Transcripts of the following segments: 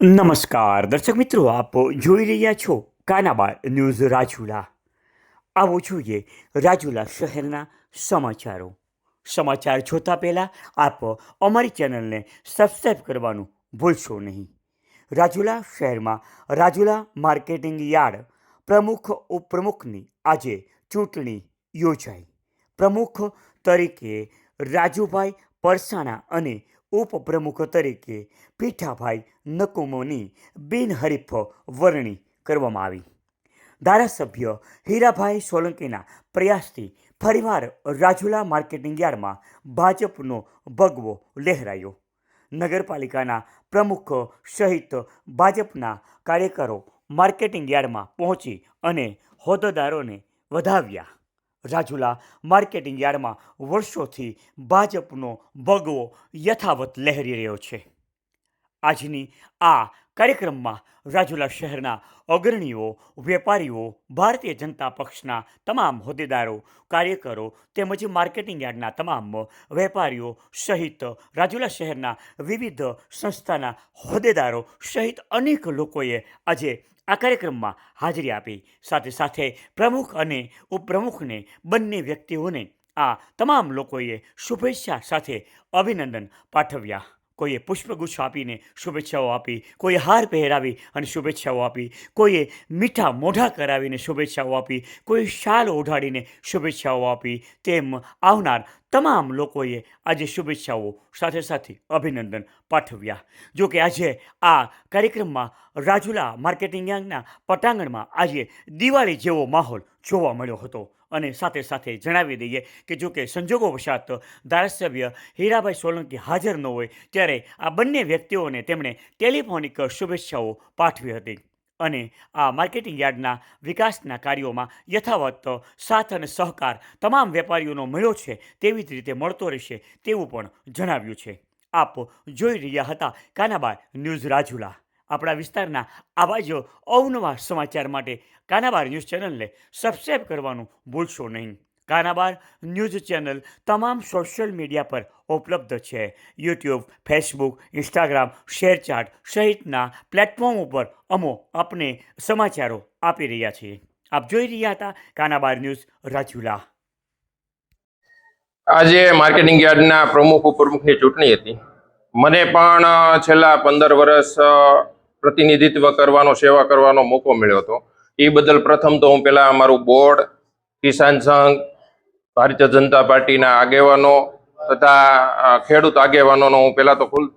નમસ્કાર દર્શક મિત્રો, આપ જોઈ રહ્યા છો કાનાબાર ન્યૂઝ રાજુલા. આવો જોઈએ રાજુલા શહેરના સમાચાર જોતા પહેલાં આપ અમારી ચેનલને સબસ્ક્રાઈબ કરવાનું ભૂલશો નહીં. રાજુલા શહેરમાં રાજુલા માર્કેટિંગ યાર્ડ પ્રમુખ ઉપપ્રમુખની આજે ચૂંટણી યોજાઈ. પ્રમુખ તરીકે રાજુભાઈ પરસાણા અને ઉપપ્રમુખ તરીકે પીઠાભાઈ નકુમોની બિનહરીફ વરણી કરવામાં આવી. ધારાસભ્ય હીરાભાઈ સોલંકીના પ્રયાસથી ફરીવાર રાજુલા માર્કેટિંગ યાર્ડમાં ભાજપનો ભગવો લહેરાયો. નગરપાલિકાના પ્રમુખ સહિત ભાજપના કાર્યકરો માર્કેટિંગ યાર્ડમાં પહોંચી અને હોદ્દેદારોને વધાવ્યા. રાજુલા માર્કેટિંગ યાર્ડમાં વર્ષોથી ભાજપનો ભગવો યથાવત લહેરી રહ્યો છે. આજની આ કાર્યક્રમમાં રાજુલા શહેરના અગ્રણીઓ, વેપારીઓ, ભારતીય જનતા પક્ષના તમામ હોદ્દેદારો, કાર્યકરો તેમજ માર્કેટિંગ યાર્ડના તમામ વેપારીઓ સહિત રાજુલા શહેરના વિવિધ સંસ્થાના હોદ્દેદારો સહિત અનેક લોકોએ આજે આ કાર્યક્રમમાં હાજરી આપી. સાથે સાથે પ્રમુખ અને ઉપપ્રમુખને બંને વ્યક્તિઓને આ તમામ લોકોએ શુભેચ્છા સાથે અભિનંદન પાઠવ્યા. કોઈએ પુષ્પગુચ્છ આપીને શુભેચ્છાઓ આપી, કોઈએ હાર પહેરાવી અને શુભેચ્છાઓ આપી, કોઈએ મીઠા મોઢા કરાવીને શુભેચ્છાઓ આપી, કોઈ શાલ ઓઢાડીને શુભેચ્છાઓ આપી. તેમ આવનાર તમામ લોકોએ આજે શુભેચ્છાઓ સાથે સાથે અભિનંદન પાઠવ્યા. જો કે આજે આ કાર્યક્રમમાં રાજુલા માર્કેટિંગ યાર્ડના પટાંગણમાં આજે દિવાળી જેવો માહોલ જોવા મળ્યો હતો. અને સાથે સાથે જણાવી દઈએ કે જો કે સંજોગોવશાત ધારાસભ્ય હીરાભાઈ સોલંકી હાજર ન હોય ત્યારે આ બંને વ્યક્તિઓને તેમણે ટેલિફોનિક શુભેચ્છાઓ પાઠવી હતી. અને આ માર્કેટિંગ યાર્ડના વિકાસના કાર્યોમાં યથાવત સાથ અને સહકાર તમામ વેપારીઓનો મળ્યો છે તેવી જ રીતે મળતો રહેશે તેવું પણ જણાવ્યું છે. આપ જોઈ રહ્યા હતા કાનાબાર ન્યૂઝ રાજુલા. આપણા વિસ્તારના આવા જ અવનવા સમાચાર માટે કાનાબાર ન્યૂઝ ચેનલને સબસ્ક્રાઈબ કરવાનું ભૂલશો નહીં. કાનાબાર ન્યૂઝ ચેનલ તમામ સોશિયલ મીડિયા પર ઉપલબ્ધ છે. યુટ્યુબ, ફેસબુક, ઇન્સ્ટાગ્રામ, શેરચાટ સહિતના પ્લેટફોર્મ ઉપર અમો આપને સમાચારો આપી રહ્યા છીએ. આપ જોઈ રહ્યા હતા કાનાબાર ન્યૂઝ રાજુલા. આજે માર્કેટિંગ યાર્ડના પ્રમુખ ઉપપ્રમુખની ચૂંટણી હતી. મને પણ છેલ્લા 15 વર્ષ પ્રતિનિધિત્વ કરવાનો, સેવા કરવાનો મોકો મળ્યો હતો. એ બદલ પ્રથમ તો હું પહેલાં અમારું બોર્ડ, કિસાન સંઘ, ભારતીય જનતા પાર્ટીના આગેવાનો તથા ખેડૂત આગેવાનોનો હું પહેલાં તો ખુદ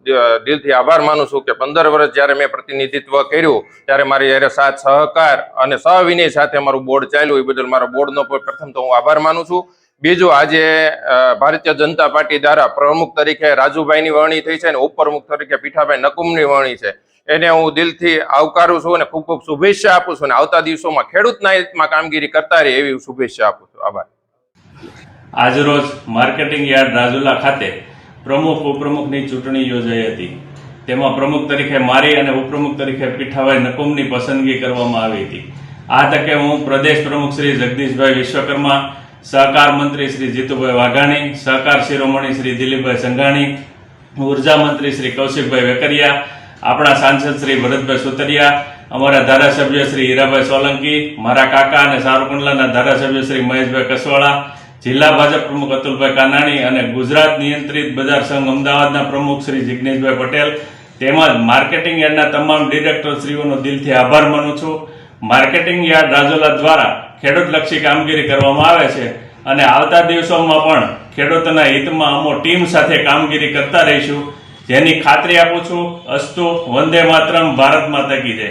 દિલથી આભાર માનું છું કે 15 વર્ષ જ્યારે મેં પ્રતિનિધિત્વ કર્યું ત્યારે મારી જ્યારે સાથ સહકાર અને સહવિનય સાથે મારું બોર્ડ ચાલ્યું. એ બદલ મારા બોર્ડનો પ્રથમ તો હું આભાર માનું છું. બીજું, આજે ભારતીય જનતા પાર્ટી દ્વારા પ્રમુખ તરીકે રાજુભાઈની વરણી થઈ છે અને ઉપપ્રમુખ તરીકે પીઠાભાઈ નકુમની વરણી છે. એને હું દિલથી આવકારું છું અને ખૂબ ખૂબ શુભેચ્છા આપું છું. અને આવતા દિવસોમાં ખેડૂતના હિતમાં કામગીરી કરતા રહે એવી શુભેચ્છા આપું છું. આભાર. આજરોજ માર્કેટિંગ યાર્ડ રાજુલા ખાતે પ્રમુખ ઉપપ્રમુખની ચૂંટણી યોજાઈ હતી. તેમાં પ્રમુખ તરીકે મારી અને ઉપપ્રમુખ તરીકે પીઠાભાઈ નકુમની પસંદગી કરવામાં આવી હતી. આ તકે હું પ્રદેશ પ્રમુખ શ્રી જગદીશભાઈ વિશ્વકર્મા, સહકાર મંત્રી શ્રી જીતુભાઈ વાઘાણી, સહકાર શિરોમણી શ્રી દિલીપભાઈ સંઘાણી, ઉર્જા મંત્રી શ્રી કૌશિકભાઈ વેકરિયા, આપણા સાંસદ શ્રી ભરતભાઈ સુતરિયા, અમારા ધારાસભ્ય શ્રી હીરાભાઈ સોલંકી, મારા કાકા અને સાવરકુંડલાના ધારાસભ્ય શ્રી મહેશભાઈ કસવાળા, જિલ્લા ભાજપ પ્રમુખ અતુલભાઈ કાનાણી અને ગુજરાત નિયંત્રિત બજાર સંઘ અમદાવાદના પ્રમુખ શ્રી જિગ્નેશભાઈ પટેલ તેમજ માર્કેટિંગ યાર્ડના તમામ ડિરેક્ટરશ્રીઓનો દિલથી આભાર માનું છું. માર્કેટિંગ યાર્ડ રાજુલા દ્વારા ખેડૂતલક્ષી કામગીરી કરવામાં આવે છે અને આવતા દિવસોમાં પણ ખેડૂતોના હિતમાં અમો ટીમ સાથે કામગીરી કરતા રહીશું, જેની ખાતરી આપું છું. અસ્તુ, વંદે માતરમ, ભારત માતા કી જય.